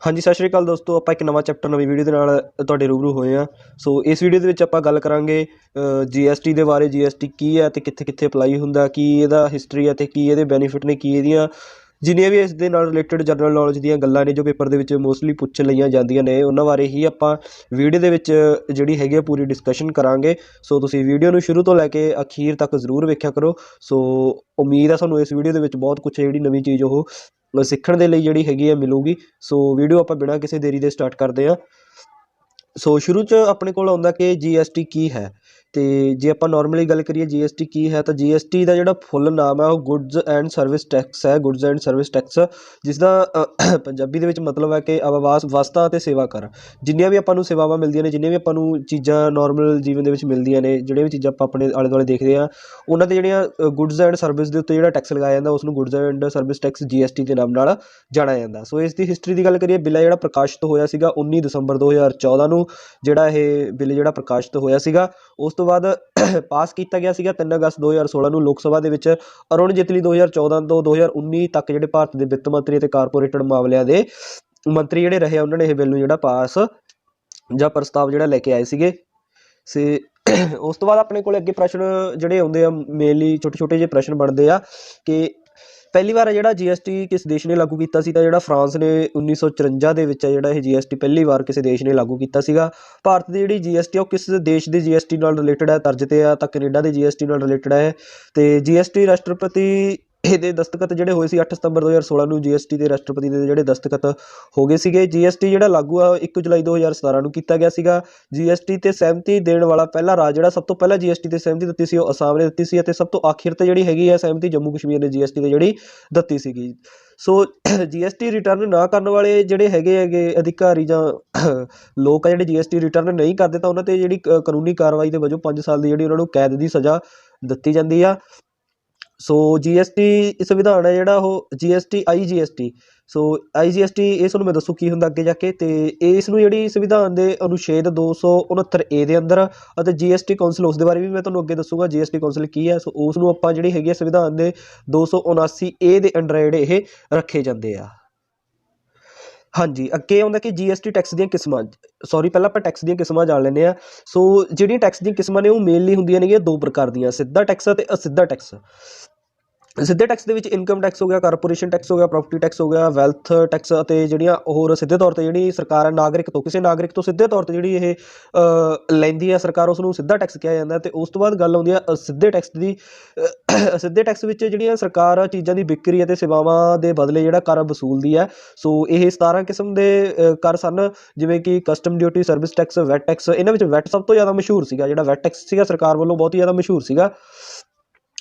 हाँ जी, सत श्री अकाल दोस्तों। ਆਪਾਂ ਇੱਕ ਨਵਾਂ ਚੈप्ਟਰ ਨਵੀਂ ਵੀਡੀਓ ਦੇ ਨਾਲ ਤੁਹਾਡੇ ਰੂਬਰੂ ਹੋਏ ਹਾਂ। ਸੋ ਇਸ ਵੀਡੀਓ ਦੇ ਵਿੱਚ ਆਪਾਂ ਗੱਲ ਕਰਾਂਗੇ ਜੀਐਸਟੀ ਦੇ ਬਾਰੇ। ਜੀਐਸਟੀ ਕੀ ਹੈ ਅਤੇ ਕਿੱਥੇ ਕਿੱਥੇ ਅਪਲਾਈ ਹੁੰਦਾ, ਕੀ ਇਹਦਾ ਹਿਸਟਰੀ ਹੈ ਅਤੇ ਕੀ ਇਹਦੇ ਬੈਨੀਫਿਟ ਨੇ, ਕੀ ਇਹਦੀਆਂ ਜਿੰਨੀਆਂ ਵੀ ਇਸ ਦੇ ਨਾਲ ਰਿਲੇਟਡ ਜਨਰਲ ਨੌਲੇਜ ਦੀਆਂ ਗੱਲਾਂ ਨੇ ਜੋ ਪੇਪਰ ਦੇ ਵਿੱਚ ਮੋਸਟਲੀ ਪੁੱਛ ਲਈਆਂ ਜਾਂਦੀਆਂ ਨੇ, ਉਹਨਾਂ ਬਾਰੇ ਹੀ ਆਪਾਂ ਵੀਡੀਓ ਦੇ ਵਿੱਚ ਜਿਹੜੀ ਹੈਗੀ ਆ ਪੂਰੀ ਡਿਸਕਸ਼ਨ ਕਰਾਂਗੇ। ਸੋ ਤੁਸੀਂ ਵੀਡੀਓ ਨੂੰ ਸ਼ੁਰੂ ਤੋਂ ਲੈ ਕੇ ਅਖੀਰ ਤੱਕ ਜ਼ਰੂਰ ਵੇਖਿਆ ਕਰੋ। ਸੋ ਉਮੀਦ ਹੈ ਤੁਹਾਨੂੰ ਇਸ ਵੀਡੀਓ ਦੇ ਵਿੱਚ ਬਹੁਤ ਕੁਛ ਜਿਹੜੀ ਨਵੀਂ ਚੀਜ਼ ਉਹ ਸਿੱਖਣ ਦੇ ਲਈ ਜਿਹੜੀ ਹੈਗੀ ਆ ਮਿਲੂਗੀ। ਸੋ ਵੀਡੀਓ ਆਪਾਂ ਬਿਨਾਂ ਕਿਸੇ ਦੇਰੀ ਦੇ ਸਟਾਰਟ ਕਰਦੇ ਹਾਂ। ਸੋ ਸ਼ੁਰੂ 'ਚ ਆਪਣੇ ਕੋਲ ਆਉਂਦਾ ਕਿ ਜੀਐਸਟੀ ਕੀ ਹੈ, ਅਤੇ ਜੇ ਆਪਾਂ ਨੋਰਮਲੀ ਗੱਲ ਕਰੀਏ ਜੀਐਸਟੀ ਕੀ ਹੈ ਤਾਂ ਜੀਐਸਟੀ ਦਾ ਜਿਹੜਾ ਫੁੱਲ ਨਾਮ ਹੈ ਉਹ ਗੁੱਡਸ ਐਂਡ ਸਰਵਿਸ ਟੈਕਸ ਹੈ। ਗੁੱਡਸ ਐਂਡ ਸਰਵਿਸ ਟੈਕਸ ਜਿਸ ਦਾ ਪੰਜਾਬੀ ਦੇ ਵਿੱਚ ਮਤਲਬ ਹੈ ਕਿ ਵਸਤਾਂ ਅਤੇ ਸੇਵਾ ਕਰ। ਜਿੰਨੀਆਂ ਵੀ ਆਪਾਂ ਨੂੰ ਸੇਵਾਵਾਂ ਮਿਲਦੀਆਂ ਨੇ, ਜਿੰਨੀਆਂ ਵੀ ਆਪਾਂ ਨੂੰ ਚੀਜ਼ਾਂ ਨੋਰਮਲ ਜੀਵਨ ਦੇ ਵਿੱਚ ਮਿਲਦੀਆਂ ਨੇ, ਜਿਹੜੀਆਂ ਵੀ ਚੀਜ਼ਾਂ ਆਪਾਂ ਆਪਣੇ ਆਲੇ ਦੁਆਲੇ ਦੇਖਦੇ ਹਾਂ, ਉਹਨਾਂ 'ਤੇ ਜਿਹੜੀਆਂ ਗੁੱਡਸ ਐਂਡ ਸਰਵਿਸ ਦੇ ਉੱਤੇ ਜਿਹੜਾ ਟੈਕਸ ਲਗਾਇਆ ਜਾਂਦਾ ਉਸ ਨੂੰ goods and service tax GST ਦੇ ਨਾਮ ਨਾਲ ਜਾਣਿਆ ਜਾਂਦਾ। ਸੋ ਇਸ ਦੀ ਹਿਸਟਰੀ ਦੀ ਗੱਲ ਕਰੀਏ, ਬਿੱਲ ਜਿਹੜਾ ਪ੍ਰਕਾਸ਼ਿਤ ਹੋਇਆ ਸੀਗਾ 19 ਦਸੰਬਰ 2014 ਨੂੰ, ਜਿਹੜਾ ਇਹ ਬਿੱਲ ਜਿਹੜਾ ਪ੍ਰਕਾਸ਼ਿਤ ਹੋਇਆ ਸੀਗਾ। ਉਸ ਤੋਂ ਬਾਅਦ ਪਾਸ ਕੀਤਾ ਗਿਆ ਸੀਗਾ 3 ਅਗਸਤ 2016 ਨੂੰ ਲੋਕ ਸਭਾ ਦੇ ਵਿੱਚ। ਅਰੁਣ ਜੇਤਲੀ 2014 ਤੋਂ 2019 ਤੱਕ ਜਿਹੜੇ ਭਾਰਤ ਦੇ ਵਿੱਤ ਮੰਤਰੀ ਅਤੇ ਕਾਰਪੋਰੇਟਡ ਮਾਮਲਿਆਂ ਦੇ ਮੰਤਰੀ ਜਿਹੜੇ ਰਹੇ, ਉਹਨਾਂ ਨੇ ਇਹ ਬਿੱਲ ਨੂੰ ਜਿਹੜਾ ਪਾਸ ਜਾਂ ਪ੍ਰਸਤਾਵ ਜਿਹੜਾ ਲੈ ਕੇ ਆਏ ਸੀਗੇ। ਉਸ ਤੋਂ ਬਾਅਦ ਆਪਣੇ ਕੋਲ ਅੱਗੇ ਪ੍ਰਸ਼ਨ ਜਿਹੜੇ ਆਉਂਦੇ ਆ, ਮੇਨਲੀ ਛੋਟੇ ਛੋਟੇ ਜਿਹੇ ਪ੍ਰਸ਼ਨ ਬਣਦੇ ਆ ਕਿ ਪਹਿਲੀ ਵਾਰ ਜਿਹੜਾ ਜੀਐਸਟੀ ਕਿਸ ਦੇਸ਼ ਨੇ ਲਾਗੂ ਕੀਤਾ ਸੀ, ਤਾਂ ਜਿਹੜਾ ਫਰਾਂਸ ਨੇ 1954 ਦੇ ਵਿੱਚ ਜਿਹੜਾ ਇਹ ਜੀਐਸਟੀ ਪਹਿਲੀ ਵਾਰ ਕਿਸੇ ਦੇਸ਼ ਨੇ ਲਾਗੂ ਕੀਤਾ ਸੀਗਾ। ਭਾਰਤ ਦੀ ਜਿਹੜੀ ਜੀਐਸਟੀ ਉਹ ਕਿਸ ਦੇਸ਼ ਦੀ ਜੀਐਸਟੀ ਨਾਲ ਰਿਲੇਟਡ ਹੈ, ਤਰਜ਼ 'ਤੇ ਆ ਤਾਂ ਕੈਨੇਡਾ ਦੀ ਜੀਐਸਟੀ ਨਾਲ ਰਿਲੇਟਡ ਹੈ। ਅਤੇ ਜੀਐਸਟੀ ਰਾਸ਼ਟਰਪਤੀ ਇਹਦੇ ਦਸਤਖਤ ਜਿਹੜੇ ਹੋਏ ਸੀ 8 ਸਤੰਬਰ 2016 ਨੂੰ ਜੀਐਸਟੀ ਦੇ ਰਾਸ਼ਟਰਪਤੀ ਦੇ ਜਿਹੜੇ ਦਸਤਖਤ ਹੋ ਗਏ ਸੀਗੇ। ਜੀਐਸਟੀ ਜਿਹੜਾ ਲਾਗੂ ਆ 1 ਜੁਲਾਈ 2017 ਨੂੰ ਕੀਤਾ ਗਿਆ ਸੀਗਾ। ਜੀਐਸਟੀ 'ਤੇ ਸਹਿਮਤੀ ਦੇਣ ਵਾਲਾ ਪਹਿਲਾ ਰਾਜ ਜਿਹੜਾ ਸਭ ਤੋਂ ਪਹਿਲਾਂ ਜੀਐਸਟੀ 'ਤੇ ਸਹਿਮਤੀ ਦਿੱਤੀ ਸੀ ਉਹ ਅਸਾਮ ਨੇ ਦਿੱਤੀ ਸੀ, ਅਤੇ ਸਭ ਤੋਂ ਆਖਿਰ 'ਤੇ ਜਿਹੜੀ ਹੈਗੀ ਆ ਸਹਿਮਤੀ ਜੰਮੂ ਕਸ਼ਮੀਰ ਨੇ ਜੀਐਸਟੀ 'ਤੇ ਜਿਹੜੀ ਦਿੱਤੀ ਸੀਗੀ। ਸੋ ਜੀਐਸਟੀ ਰਿਟਰਨ ਨਾ ਕਰਨ ਵਾਲੇ ਜਿਹੜੇ ਹੈਗੇ ਅਧਿਕਾਰੀ ਜਾਂ ਲੋਕ ਆ ਜਿਹੜੇ ਜੀਐਸਟੀ ਰਿਟਰਨ ਨਹੀਂ ਕਰਦੇ, ਤਾਂ ਉਹਨਾਂ 'ਤੇ ਜਿਹੜੀ ਕਾਨੂੰਨੀ ਕਾਰਵਾਈ ਦੇ ਵਜੋਂ 5 ਸਾਲ ਦੀ ਜਿਹੜੀ ਉਹਨਾਂ ਨੂੰ ਕੈਦ ਦੀ ਸਜ਼ਾ ਦਿੱਤੀ ਜਾਂਦੀ ਆ। ਸੋ ਜੀਐਸਟੀ ਸੰਵਿਧਾਨ ਹੈ ਜਿਹੜਾ ਉਹ ਆਈਜੀਐਸਟੀ। ਸੋ ਆਈਜੀਐਸਟੀ ਇਸ ਨੂੰ ਮੈਂ ਦੱਸੂ ਕੀ ਹੁੰਦਾ ਅੱਗੇ ਜਾ ਕੇ। ਅਤੇ ਇਸ ਨੂੰ ਜਿਹੜੀ ਸੰਵਿਧਾਨ ਦੇ ਅਨੁਛੇਦ 269A ਦੇ ਅੰਦਰ, ਅਤੇ ਜੀਐਸਟੀ ਕੌਂਸਲ ਉਸ ਦੇ ਬਾਰੇ ਵੀ ਮੈਂ ਤੁਹਾਨੂੰ ਅੱਗੇ ਦੱਸੂਗਾ ਜੀਐਸਟੀ ਕੌਂਸਲ ਕੀ ਹੈ। ਸੋ ਉਸ ਨੂੰ ਆਪਾਂ ਜਿਹੜੀ ਹੈਗੀ ਆ ਸੰਵਿਧਾਨ ਦੇ 279A ਦੇ ਅੰਡਰ ਜਿਹੜੇ ਇਹ ਰੱਖੇ ਜਾਂਦੇ ਆ। ਹਾਂਜੀ, ਅੱਗੇ ਆਉਂਦਾ ਕਿ ਜੀਐਸਟੀ ਟੈਕਸ ਦੀਆਂ ਕਿਸਮਾਂ। ਪਹਿਲਾਂ ਆਪਾਂ ਟੈਕਸ ਦੀਆਂ ਕਿਸਮਾਂ ਜਾਣ ਲੈਂਦੇ ਹਾਂ। ਸੋ ਜਿਹੜੀਆਂ ਟੈਕਸ ਦੀਆਂ ਕਿਸਮਾਂ ਨੇ ਉਹ ਮੇਨਲੀ ਹੁੰਦੀਆਂ ਨੇਗੀਆਂ 2 ਪ੍ਰਕਾਰ ਦੀਆਂ, ਸਿੱਧਾ ਟੈਕਸ ਅਤੇ ਅਸਿੱਧਾ ਟੈਕਸ। ਸਿੱਧੇ ਟੈਕਸ ਦੇ ਵਿੱਚ ਇਨਕਮ ਟੈਕਸ ਹੋ ਗਿਆ, ਕਾਰਪੋਰੇਸ਼ਨ ਟੈਕਸ ਹੋ ਗਿਆ, ਪ੍ਰੋਪਰਟੀ ਟੈਕਸ ਹੋ ਗਿਆ, ਵੈਲਥ ਟੈਕਸ, ਅਤੇ ਜਿਹੜੀਆਂ ਹੋਰ ਸਿੱਧੇ ਤੌਰ 'ਤੇ ਜਿਹੜੀ ਸਰਕਾਰ ਹੈ ਨਾਗਰਿਕ ਤੋਂ, ਕਿਸੇ ਨਾਗਰਿਕ ਤੋਂ ਸਿੱਧੇ ਤੌਰ 'ਤੇ ਜਿਹੜੀ ਇਹ ਲੈਂਦੀ ਹੈ ਸਰਕਾਰ, ਉਸ ਨੂੰ ਸਿੱਧਾ ਟੈਕਸ ਕਿਹਾ ਜਾਂਦਾ। ਅਤੇ ਉਸ ਤੋਂ ਬਾਅਦ ਗੱਲ ਆਉਂਦੀ ਹੈ ਅਸਿੱਧੇ ਟੈਕਸ ਦੀ। ਅਸਿੱਧੇ ਟੈਕਸ ਵਿੱਚ ਜਿਹੜੀਆਂ ਸਰਕਾਰ ਚੀਜ਼ਾਂ ਦੀ ਵਿਕਰੀ ਅਤੇ ਸੇਵਾਵਾਂ ਦੇ ਬਦਲੇ ਜਿਹੜਾ ਕਰ ਵਸੂਲਦੀ ਹੈ। ਸੋ ਇਹ 17 ਕਿਸਮ ਦੇ ਕਰ ਸਨ, ਜਿਵੇਂ ਕਿ custom duty, service tax, VAT tax. ਇਹਨਾਂ ਵਿੱਚ ਵੈਟ ਸਭ ਤੋਂ ਜ਼ਿਆਦਾ ਮਸ਼ਹੂਰ ਸੀਗਾ, ਜਿਹੜਾ ਵੈਟ ਟੈਕਸ ਸੀਗਾ ਸਰਕਾਰ ਵੱਲੋਂ ਬਹੁਤ ਹੀ ਜ਼ਿਆਦਾ ਮਸ਼ਹੂਰ ਸੀਗਾ।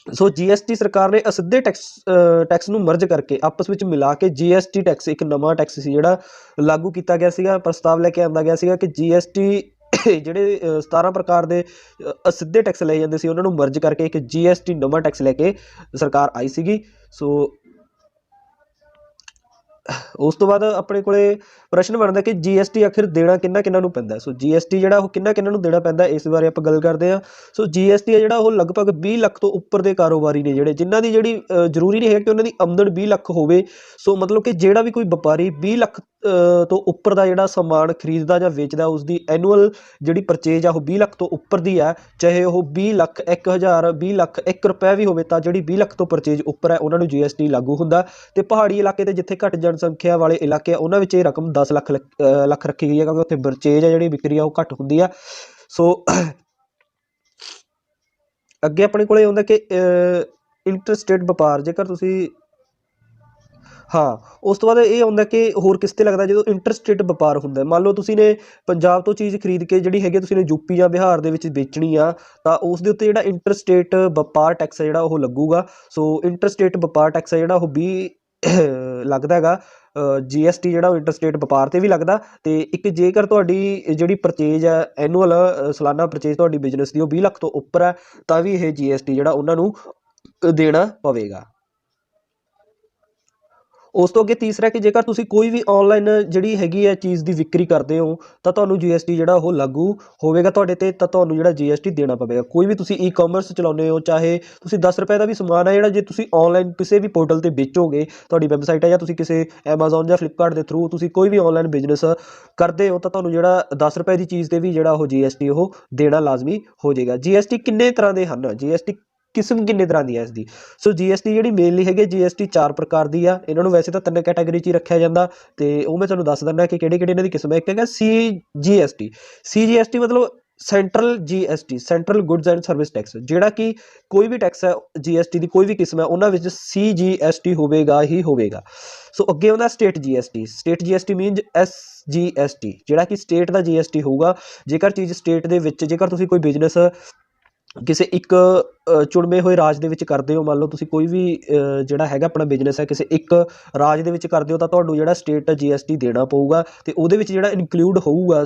ਸੋ ਜੀਐਸਟੀ ਸਰਕਾਰ ਨੇ ਅਸਿੱਧੇ ਟੈਕਸ ਨੂੰ ਮਰਜ ਕਰਕੇ ਆਪਸ ਵਿੱਚ ਮਿਲਾ ਕੇ ਜੀਐਸਟੀ ਟੈਕਸ ਇੱਕ ਨਵਾਂ ਟੈਕਸ ਸੀ ਜਿਹੜਾ ਲਾਗੂ ਕੀਤਾ ਗਿਆ ਸੀਗਾ। ਪ੍ਰਸਤਾਵ ਲੈ ਕੇ ਆਉਂਦਾ ਗਿਆ ਸੀਗਾ ਕਿ ਜੀਐਸਟੀ ਜਿਹੜੇ 17 ਪ੍ਰਕਾਰ ਦੇ ਅਸਿੱਧੇ ਟੈਕਸ ਲਏ ਜਾਂਦੇ ਸੀ ਉਹਨਾਂ ਨੂੰ ਮਰਜ ਕਰਕੇ ਇੱਕ ਜੀਐਸਟੀ ਨਵਾਂ ਟੈਕਸ ਲੈ ਕੇ ਸਰਕਾਰ ਆਈ ਸੀਗੀ। ਸੋ ਉਸ ਤੋਂ ਬਾਅਦ ਆਪਣੇ ਕੋਲੇ ਪ੍ਰਸ਼ਨ ਬਣਦਾ ਕਿ ਜੀਐਸਟੀ ਆਖਿਰ ਦੇਣਾ ਕਿਹਨਾਂ ਨੂੰ ਪੈਂਦਾ। ਸੋ ਜੀਐਸਟੀ ਜਿਹੜਾ ਉਹ ਕਿਹਨਾਂ ਨੂੰ ਦੇਣਾ ਪੈਂਦਾ, ਇਸ ਬਾਰੇ ਆਪਾਂ ਗੱਲ ਕਰਦੇ ਹਾਂ। ਸੋ ਜੀਐਸਟੀ ਹੈ ਜਿਹੜਾ ਉਹ ਲਗਭਗ 20 ਲੱਖ ਤੋਂ ਉੱਪਰ ਦੇ ਕਾਰੋਬਾਰੀ ਨੇ ਜਿਨ੍ਹਾਂ ਦੀ ਜਿਹੜੀ ਜ਼ਰੂਰੀ ਨਹੀਂ ਹੈ ਕਿ ਉਹਨਾਂ ਦੀ ਆਮਦਨ 20 ਲੱਖ ਹੋਵੇ। ਸੋ ਮਤਲਬ ਕਿ ਜਿਹੜਾ ਵੀ ਕੋਈ ਵਪਾਰੀ 20 ਲੱਖ ਤੋਂ ਉੱਪਰ ਦਾ ਜਿਹੜਾ ਸਮਾਨ ਖਰੀਦਦਾ ਜਾਂ ਵੇਚਦਾ, ਉਸਦੀ ਐਨੂਅਲ ਜਿਹੜੀ ਪਰਚੇਜ ਆ ਉਹ 20 ਲੱਖ ਤੋਂ ਉੱਪਰ ਦੀ ਹੈ, ਚਾਹੇ ਉਹ 20 ਲੱਖ 1,000 20 ਲੱਖ 1 ਰੁਪਇਆ ਵੀ ਹੋਵੇ, ਤਾਂ ਜਿਹੜੀ 20 ਲੱਖ ਤੋਂ ਪਰਚੇਜ ਉੱਪਰ ਹੈ ਉਹਨਾਂ ਨੂੰ ਜੀਐਸਟੀ ਲਾਗੂ ਹੁੰਦਾ। ਅਤੇ ਪਹਾੜੀ ਇਲਾਕੇ 'ਤੇ ਜਿੱਥੇ ਘੱਟ ਜਨਸੰਖਿਆ ਵਾਲੇ ਇਲਾਕੇ ਆ ਉਹਨਾਂ ਵਿੱਚ ਇਹ ਰਕਮ 10 ਲੱਖ ਰੱਖੀ ਗਈ ਹੈ, ਕਿਉਂਕਿ ਉੱਥੇ ਪਰਚੇਜ ਆ ਜਿਹੜੀ ਵਿਕਰੀ ਆ ਉਹ ਘੱਟ ਹੁੰਦੀ ਆ। ਸੋ ਅੱਗੇ ਆਪਣੇ ਕੋਲ ਆਉਂਦਾ ਕਿ ਇੰਟਰਸਟੇਟ ਵਪਾਰ। ਜੇਕਰ ਤੁਸੀਂ ਉਸ ਤੋਂ ਬਾਅਦ ਇਹ ਆਉਂਦਾ ਕਿ ਹੋਰ ਕਿਸ 'ਤੇ ਲੱਗਦਾ ਜਦੋਂ ਇੰਟਰਸਟੇਟ ਵਪਾਰ ਹੁੰਦਾ। ਮੰਨ ਲਓ ਤੁਸੀਂ ਨੇ ਪੰਜਾਬ ਤੋਂ ਚੀਜ਼ ਖਰੀਦ ਕੇ ਜਿਹੜੀ ਹੈਗੀ ਤੁਸੀਂ ਨੇ ਯੂਪੀ ਜਾਂ ਬਿਹਾਰ ਦੇ ਵਿੱਚ ਵੇਚਣੀ ਆ, ਤਾਂ ਉਸ ਦੇ ਉੱਤੇ ਜਿਹੜਾ ਇੰਟਰਸਟੇਟ ਵਪਾਰ ਟੈਕਸ ਹੈ ਜਿਹੜਾ ਉਹ ਲੱਗੂਗਾ। ਸੋ ਇੰਟਰਸਟੇਟ ਵਪਾਰ ਟੈਕਸ ਹੈ ਜਿਹੜਾ ਉਹ 20 ਲੱਗਦਾ ਹੈਗਾ। ਜੀਐਸਟੀ ਜਿਹੜਾ ਉਹ ਇੰਟਰਸਟੇਟ ਵਪਾਰ 'ਤੇ ਵੀ ਲੱਗਦਾ। ਅਤੇ ਇੱਕ ਜੇਕਰ ਤੁਹਾਡੀ ਜਿਹੜੀ ਪਰਚੇਜ ਹੈ ਐਨੂਅਲ ਸਾਲਾਨਾ ਪਰਚੇਜ ਤੁਹਾਡੀ ਬਿਜ਼ਨਸ ਦੀ ਉਹ 20 ਲੱਖ ਤੋਂ ਉੱਪਰ ਹੈ, ਤਾਂ ਵੀ ਇਹ ਜੀਐਸਟੀ ਜਿਹੜਾ ਉਹਨਾਂ ਨੂੰ ਦੇਣਾ ਪਵੇਗਾ। ਉਸ ਤੋਂ ਅੱਗੇ ਤੀਸਰਾ ਕਿ ਜੇਕਰ ਤੁਸੀਂ ਕੋਈ ਵੀ ਔਨਲਾਈਨ ਜਿਹੜੀ ਹੈਗੀ ਹੈ ਚੀਜ਼ ਦੀ ਵਿਕਰੀ ਕਰਦੇ ਹੋ ਤਾਂ ਤੁਹਾਨੂੰ GST ਜਿਹੜਾ ਉਹ ਲਾਗੂ ਹੋਵੇਗਾ ਤੁਹਾਡੇ ਤੇ, ਤਾਂ ਤੁਹਾਨੂੰ ਜਿਹੜਾ GST ਦੇਣਾ ਪਵੇਗਾ। ਕੋਈ ਵੀ ਤੁਸੀਂ ਈ-ਕਾਮਰਸ ਚਲਾਉਂਦੇ ਹੋ, ਚਾਹੇ ਤੁਸੀਂ 10 ਰੁਪਏ ਦਾ ਵੀ ਸਮਾਨ ਹੈ ਜਿਹੜਾ ਜੇ ਤੁਸੀਂ ਔਨਲਾਈਨ ਕਿਸੇ ਵੀ ਪੋਰਟਲ ਤੇ ਵੇਚੋਗੇ, ਤੁਹਾਡੀ ਵੈਬਸਾਈਟ ਹੈ ਜਾਂ ਤੁਸੀਂ ਕਿਸੇ ਐਮਾਜ਼ੋਨ ਜਾਂ ਫਲਿੱਪਕਾਰਟ ਦੇ ਥਰੂ ਤੁਸੀਂ ਕੋਈ ਵੀ ਔਨਲਾਈਨ ਬਿਜ਼ਨਸ ਕਰਦੇ ਹੋ ਤਾਂ ਤੁਹਾਨੂੰ ਜਿਹੜਾ 10 ਰੁਪਏ ਦੀ ਚੀਜ਼ ਤੇ ਵੀ ਜਿਹੜਾ ਉਹ GST ਉਹ ਦੇਣਾ ਲਾਜ਼ਮੀ ਹੋ ਜਾਏਗਾ। GST ਕਿੰਨੇ ਤਰ੍ਹਾਂ ਦੇ ਹਨ, GST ਕਿਸਮ ਕਿੰਨੇ ਤਰ੍ਹਾਂ ਦੀ ਹੈ ਇਸਦੀ। ਸੋ GST ਜਿਹੜੀ ਮੇਨਲੀ ਹੈਗੀ GST 4 ਪ੍ਰਕਾਰ ਦੀ ਆ। ਇਹਨਾਂ ਨੂੰ ਵੈਸੇ ਤਾਂ 3 ਕੈਟਾਗਰੀ 'ਚ ਹੀ ਰੱਖਿਆ ਜਾਂਦਾ ਤੇ ਉਹ ਮੈਂ ਤੁਹਾਨੂੰ ਦੱਸ ਦਿੰਦਾ ਕਿ ਕਿਹੜੇ ਕਿਹੜੇ ਇਹਨਾਂ ਦੀ ਕਿਸਮ ਹੈ। ਇੱਕ ਹੈਗਾ CGST ਮਤਲਬ central GST, central goods and service tax. ਜਿਹੜਾ ਕਿ ਕੋਈ ਵੀ ਟੈਕਸ ਹੈ GST ਦੀ ਕੋਈ ਵੀ ਕਿਸਮ ਹੈ ਉਹਨਾਂ ਵਿੱਚ CGST ਹੋਵੇਗਾ ਹੀ ਹੋਵੇਗਾ। ਸੋ ਅੱਗੇ ਆਉਂਦਾ ਸਟੇਟ GST ਮੀਨਜ਼ SGST, ਜਿਹੜਾ ਕਿ ਸਟੇਟ ਦਾ GST ਹੋਊਗਾ। ਜੇਕਰ ਚੀਜ਼ ਸਟੇਟ ਦੇ ਵਿੱਚ, ਜੇਕਰ ਤੁਸੀਂ ਕੋਈ ਬਿਜ਼ਨਸ ਕਿਸੇ ਇੱਕ ਚੁਣਵੇਂ ਹੋਏ ਰਾਜ ਦੇ ਵਿੱਚ ਕਰਦੇ ਹੋ, ਮੰਨ ਲਓ ਤੁਸੀਂ ਕੋਈ ਵੀ ਜਿਹੜਾ ਹੈਗਾ ਆਪਣਾ ਬਿਜ਼ਨਸ ਹੈ ਕਿਸੇ ਇੱਕ ਰਾਜ ਦੇ ਵਿੱਚ ਕਰਦੇ ਹੋ ਤਾਂ ਤੁਹਾਨੂੰ ਜਿਹੜਾ ਸਟੇਟ GST ਦੇਣਾ ਪਊਗਾ ਤੇ ਉਹਦੇ ਵਿੱਚ ਜਿਹੜਾ ਇਨਕਲੂਡ ਹੋਊਗਾ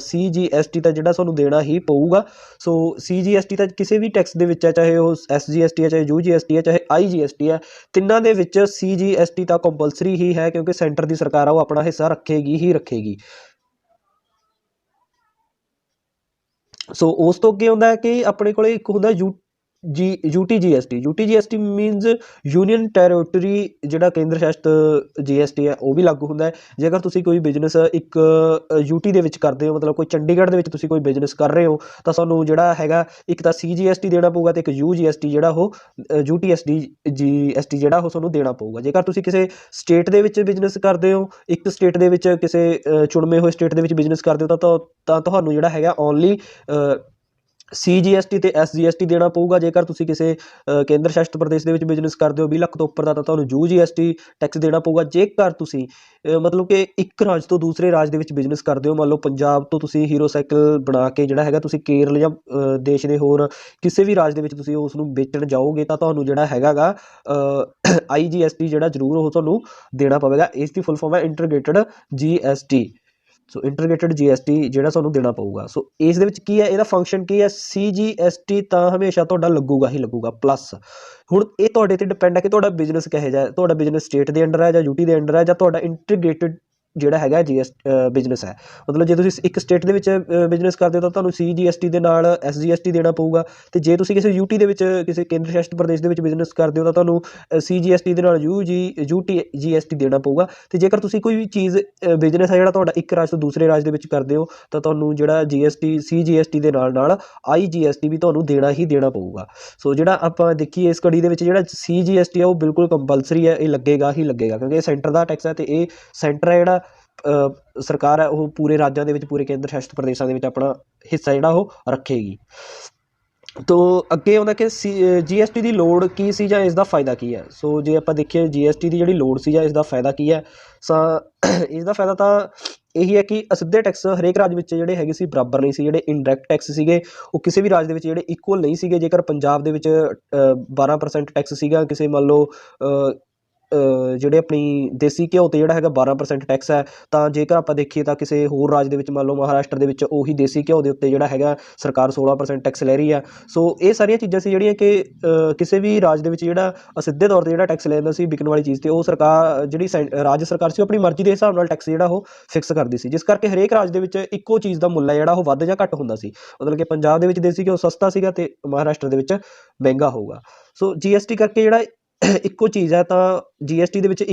CGST ਤਾਂ ਜਿਹੜਾ ਤੁਹਾਨੂੰ ਦੇਣਾ ਹੀ ਪਊਗਾ। ਸੋ CGST ਤਾਂ ਕਿਸੇ ਵੀ ਟੈਕਸ ਦੇ ਵਿੱਚ ਹੈ, ਚਾਹੇ ਉਹ SGST ਹੈ, ਚਾਹੇ UGST ਹੈ, ਚਾਹੇ IGST ਹੈ, ਤਿੰਨਾਂ ਦੇ ਵਿੱਚ CGST ਤਾਂ ਕੰਪਲਸਰੀ ਹੀ ਹੈ ਕਿਉਂਕਿ ਸੈਂਟਰ ਦੀ ਸਰਕਾਰ ਆ ਉਹ ਆਪਣਾ ਹਿੱਸਾ ਰੱਖੇਗੀ ਹੀ ਰੱਖੇਗੀ। ਸੋ ਉਸ ਤੋਂ ਅੱਗੇ ਹੁੰਦਾ ਹੈ ਕਿ ਆਪਣੇ ਕੋਲ ਇੱਕ ਹੁੰਦਾ UTGST ਮੀਨਜ਼ ਯੂਨੀਅਨ ਟੈਰੀਟਰੀ, ਜਿਹੜਾ ਕੇਂਦਰ ਸ਼ਾਸਿਤ GST ਹੈ ਉਹ ਵੀ ਲਾਗੂ ਹੁੰਦਾ ਹੈ। ਜੇਕਰ ਤੁਸੀਂ ਕੋਈ ਬਿਜ਼ਨਸ ਇੱਕ UT ਦੇ ਵਿੱਚ ਕਰਦੇ ਹੋ, ਮਤਲਬ ਕੋਈ ਚੰਡੀਗੜ੍ਹ ਦੇ ਵਿੱਚ ਤੁਸੀਂ ਕੋਈ ਬਿਜ਼ਨਸ ਕਰ ਰਹੇ ਹੋ ਤਾਂ ਤੁਹਾਨੂੰ ਜਿਹੜਾ ਹੈਗਾ ਇੱਕ ਤਾਂ CGST ਦੇਣਾ ਪਊਗਾ ਤੇ ਇੱਕ UGST ਜਿਹੜਾ ਉਹ GST ਜਿਹੜਾ ਉਹ ਤੁਹਾਨੂੰ ਦੇਣਾ ਪਊਗਾ। ਜੇਕਰ ਤੁਸੀਂ ਕਿਸੇ ਸਟੇਟ ਦੇ ਵਿੱਚ ਬਿਜ਼ਨਸ ਕਰਦੇ ਹੋ, ਇੱਕ ਸਟੇਟ ਦੇ ਵਿੱਚ ਕਿਸੇ ਚੁਣਵੇਂ ਹੋਏ ਸਟੇਟ ਦੇ ਵਿੱਚ ਬਿਜ਼ਨਸ ਕਰਦੇ ਹੋ ਤਾਂ ਤੁਹਾਨੂੰ ਜਿਹੜਾ ਹੈਗਾ ਓਨਲੀ CGST ਤੇ SGST ਦੇਣਾ ਪਊਗਾ। ਜੇਕਰ ਤੁਸੀਂ ਕਿਸੇ ਕੇਂਦਰ ਸ਼ਾਸਿਤ ਪ੍ਰਦੇਸ਼ ਦੇ ਵਿੱਚ ਬਿਜ਼ਨਸ ਕਰਦੇ ਹੋ 20 ਲੱਖ ਤੋਂ ਉੱਪਰ ਦਾ ਤਾਂ ਤੁਹਾਨੂੰ UGST ਟੈਕਸ ਦੇਣਾ ਪਊਗਾ। ਜੇਕਰ ਤੁਸੀਂ ਮਤਲਬ ਕਿ ਇੱਕ ਰਾਜ ਤੋਂ ਦੂਸਰੇ ਰਾਜ ਦੇ ਵਿੱਚ ਬਿਜ਼ਨਸ ਕਰਦੇ ਹੋ, ਮੰਨ ਲਓ ਪੰਜਾਬ ਤੋਂ ਤੁਸੀਂ ਹੀਰੋ ਸਾਈਕਲ ਬਣਾ ਕੇ ਜਿਹੜਾ ਹੈਗਾ ਤੁਸੀਂ ਕੇਰਲ ਜਾਂ ਦੇਸ਼ ਦੇ ਹੋਰ ਕਿਸੇ ਵੀ ਰਾਜ ਦੇ ਵਿੱਚ ਤੁਸੀਂ ਉਸ ਨੂੰ ਵੇਚਣ ਜਾਓਗੇ ਤਾਂ ਤੁਹਾਨੂੰ ਜਿਹੜਾ ਹੈਗਾ ਗਾ IGST ਜਿਹੜਾ ਜ਼ਰੂਰ ਉਹ ਤੁਹਾਨੂੰ ਦੇਣਾ ਪਵੇਗਾ। ਇਸ ਦੀ ਫੁੱਲ ਫਾਰਮ ਹੈ ਇੰਟੀਗ੍ਰੇਟਡ GST। ਸੋ ਇੰਟੀਗ੍ਰੇਟਡ GST ਜਿਹੜਾ ਤੁਹਾਨੂੰ ਦੇਣਾ ਪਊਗਾ। ਸੋ ਇਸ ਦੇ ਵਿੱਚ ਕੀ ਹੈ, ਇਹਦਾ ਫੰਕਸ਼ਨ ਕੀ ਹੈ, CGST ਤਾਂ ਹਮੇਸ਼ਾ ਤੁਹਾਡਾ ਲੱਗੂਗਾ ਹੀ ਲੱਗੂਗਾ ਪਲੱਸ। ਹੁਣ ਇਹ ਤੁਹਾਡੇ ਤੇ ਡਿਪੈਂਡ ਹੈ ਕਿ ਤੁਹਾਡਾ ਬਿਜ਼ਨਸ ਕਿਹੋ ਜਿਹਾ ਹੈ, ਤੁਹਾਡਾ ਬਿਜ਼ਨਸ ਸਟੇਟ ਦੇ ਅੰਡਰ ਹੈ ਜਾਂ UT ਦੇ ਅੰਡਰ ਹੈ ਜਾਂ ਤੁਹਾਡਾ ਇੰਟੀਗ੍ਰੇਟਡ ਜਿਹੜਾ ਹੈਗਾ ਬਿਜ਼ਨਸ ਹੈ। ਮਤਲਬ ਜੇ ਤੁਸੀਂ ਇੱਕ ਸਟੇਟ ਦੇ ਵਿੱਚ ਬਿਜ਼ਨਸ ਕਰਦੇ ਹੋ ਤਾਂ ਤੁਹਾਨੂੰ CGST ਦੇ ਨਾਲ SGST ਦੇਣਾ ਪਊਗਾ ਤੇ ਜੇ ਤੁਸੀਂ ਕਿਸੇ UT ਦੇ ਵਿੱਚ ਕਿਸੇ ਕੇਂਦਰ ਸ਼ਾਸਿਤ ਪ੍ਰਦੇਸ਼ ਦੇ ਵਿੱਚ ਬਿਜ਼ਨਸ ਕਰਦੇ ਹੋ ਤਾਂ ਤੁਹਾਨੂੰ CGST ਦੇ ਨਾਲ UTGST ਦੇਣਾ ਪਊਗਾ। ਤੇ ਜੇਕਰ ਤੁਸੀਂ ਕੋਈ ਵੀ ਚੀਜ਼ ਬਿਜ਼ਨਸ ਹੈ ਜਿਹੜਾ ਤੁਹਾਡਾ ਇੱਕ ਰਾਜ ਤੋਂ ਦੂਸਰੇ ਰਾਜ ਦੇ ਵਿੱਚ ਕਰਦੇ ਹੋ ਤਾਂ ਤੁਹਾਨੂੰ ਜਿਹੜਾ CGST ਦੇ ਨਾਲ IGST ਵੀ ਤੁਹਾਨੂੰ ਦੇਣਾ ਹੀ ਦੇਣਾ ਪਊਗਾ। ਸੋ ਜਿਹੜਾ ਆਪਾਂ ਦੇਖੀਏ ਇਸ ਕੜੀ ਦੇ ਵਿੱਚ ਜਿਹੜਾ CGST ਹੈ ਉਹ ਬਿਲਕੁਲ ਕੰਪਲਸਰੀ ਹੈ, ਇਹ ਲੱਗੇਗਾ ਹੀ ਲੱਗੇਗਾ ਕਿਉਂਕਿ ਇਹ ਸੈਂਟਰ ਦਾ ਟੈਕਸ ਹੈ ਤੇ ਇਹ ਸੈਂਟਰ ਹੈ ਜਿਹੜਾ ਸਰਕਾਰ ਹੈ ਉਹ ਪੂਰੇ ਰਾਜਾਂ ਦੇ ਵਿੱਚ, ਪੂਰੇ ਕੇਂਦਰ ਸ਼ਾਸਿਤ ਪ੍ਰਦੇਸ਼ਾਂ ਦੇ ਵਿੱਚ ਆਪਣਾ ਹਿੱਸਾ ਜਿਹੜਾ ਉਹ ਰੱਖੇਗੀ। ਤੋ ਅੱਗੇ ਆਉਂਦਾ ਕਿ GST ਦੀ ਲੋੜ ਕੀ ਸੀ ਜਾਂ ਇਸ ਦਾ ਫਾਇਦਾ ਕੀ ਹੈ। ਸੋ ਜੇ ਆਪਾਂ ਦੇਖੀਏ GST ਦੀ ਜਿਹੜੀ ਲੋੜ ਸੀ ਜਾਂ ਇਸ ਦਾ ਫਾਇਦਾ ਕੀ ਹੈ, ਇਸ ਦਾ ਫਾਇਦਾ ਤਾਂ ਇਹੀ ਹੈ ਕਿ ਅਸਿੱਧੇ ਟੈਕਸ ਹਰੇਕ ਰਾਜ ਵਿੱਚ ਜਿਹੜੇ ਹੈਗੇ ਸੀ ਬਰਾਬਰ ਨਹੀਂ ਸੀ। ਜਿਹੜੇ ਇਨਡਾਇਰੈਕਟ ਟੈਕਸ ਸੀਗੇ ਉਹ ਕਿਸੇ ਵੀ ਰਾਜ ਦੇ ਵਿੱਚ ਜਿਹੜੇ ਇਕੁਅਲ ਨਹੀਂ ਸੀਗੇ। ਜੇਕਰ ਪੰਜਾਬ ਦੇ ਵਿੱਚ 12% ਟੈਕਸ ਸੀਗਾ, ਕਿਸੇ ਮੰਨ ਲਓ ਜਿਹੜੇ ਆਪਣੀ ਦੇਸੀ ਘਿਓ 'ਤੇ ਜਿਹੜਾ ਹੈਗਾ 12% ਟੈਕਸ ਹੈ, ਤਾਂ ਜੇਕਰ ਆਪਾਂ ਦੇਖੀਏ ਤਾਂ ਕਿਸੇ ਹੋਰ ਰਾਜ ਦੇ ਵਿੱਚ ਮੰਨ ਲਓ ਮਹਾਰਾਸ਼ਟਰ ਦੇ ਵਿੱਚ ਉਹੀ ਦੇਸੀ ਘਿਓ ਦੇ ਉੱਤੇ ਜਿਹੜਾ ਹੈਗਾ ਸਰਕਾਰ 16% ਟੈਕਸ ਲੈ ਰਹੀ ਆ। ਸੋ ਇਹ ਸਾਰੀਆਂ ਚੀਜ਼ਾਂ ਸੀ ਜਿਹੜੀਆਂ ਕਿ ਕਿਸੇ ਵੀ ਰਾਜ ਦੇ ਵਿੱਚ ਜਿਹੜਾ ਅਸਿੱਧੇ ਤੌਰ 'ਤੇ ਜਿਹੜਾ ਟੈਕਸ ਲੈਂਦਾ ਸੀ ਵਿਕਣ ਵਾਲੀ ਚੀਜ਼ 'ਤੇ, ਉਹ ਸਰਕਾਰ ਜਿਹੜੀ ਰਾਜ ਸਰਕਾਰ ਸੀ ਉਹ ਆਪਣੀ ਮਰਜ਼ੀ ਦੇ ਹਿਸਾਬ ਨਾਲ ਟੈਕਸ ਜਿਹੜਾ ਉਹ ਫਿਕਸ ਕਰਦੀ ਸੀ, ਜਿਸ ਕਰਕੇ ਹਰੇਕ ਰਾਜ ਦੇ ਵਿੱਚ ਇੱਕੋ ਚੀਜ਼ ਦਾ ਮੁੱਲ ਹੈ ਜਿਹੜਾ ਉਹ ਵੱਧ ਜਾਂ ਘੱਟ ਹੁੰਦਾ ਸੀ। ਮਤਲਬ ਕਿ ਪੰਜਾਬ ਦੇ ਵਿੱਚ ਦੇਸੀ ਘਿਓ ਸਸਤਾ ਸੀਗਾ ਅਤੇ ਮਹਾਰਾਸ਼ਟਰ ਦੇ ਵਿੱਚ ਮਹਿੰਗਾ ਹੋਊਗਾ। ਸੋ GST ਕਰਕੇ ਜਿਹੜਾ ਇੱਕੋ ਚੀਜ਼ ਹੈ ਤਾਂ GST ਦੇ ਵਿੱਚ